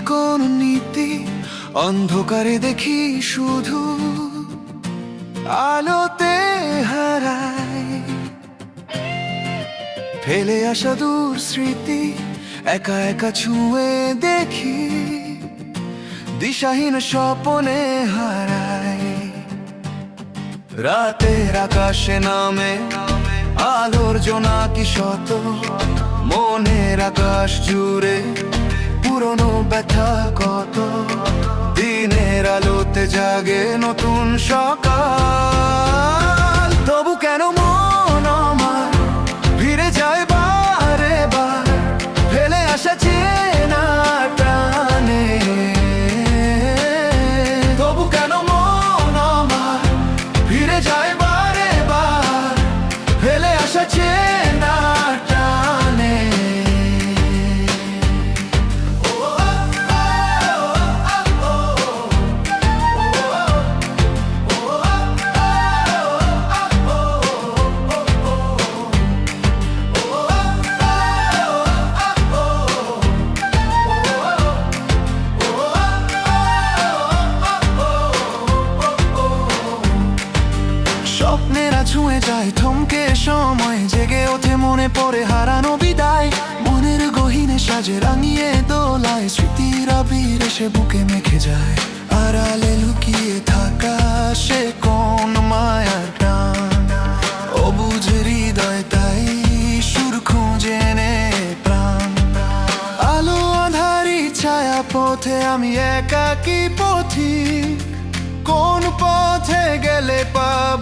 কোন নীতি, অন্ধকারে দেখি শুধু আলোতে হারাই। ফেলে আসা দূর স্মৃতি একা একা ছুঁয়ে দেখি, দিশাহীন স্বপনে হারাই। রাতের আকাশে নামে আলোর জোনাকি শত, মনের আকাশ জুড়ে পুরনো ব্যথা কত। দিনের আলোতে জাগে নতুন সকাল, তবু কেন মন আমার ফিরে যায় বারে বার, ফেলে আসা চেনা টানে। তবু কেন মন আমার ফিরে যায় বারে বার, ফেলে আসা চেনা টানে। স্বপ্নেরা ছুঁয়ে যায় থমকে, সময় জেগে ওঠে মনে পড়ে হারানো বিদায়। মনের গহীনে সাজে রাঙিয়ে দোলায়, স্মৃতির আবির এসে বুকে মেখে যায়। আড়ালে লুকিয়ে থাকা সে কোন মায়ার টান, অবুঝ হৃদয় তাই সুর খুঁজে নে প্রাণ। আলো আধারি ছায়া পথে আমি একাকী পথিক, কোন পথে গেলে পাব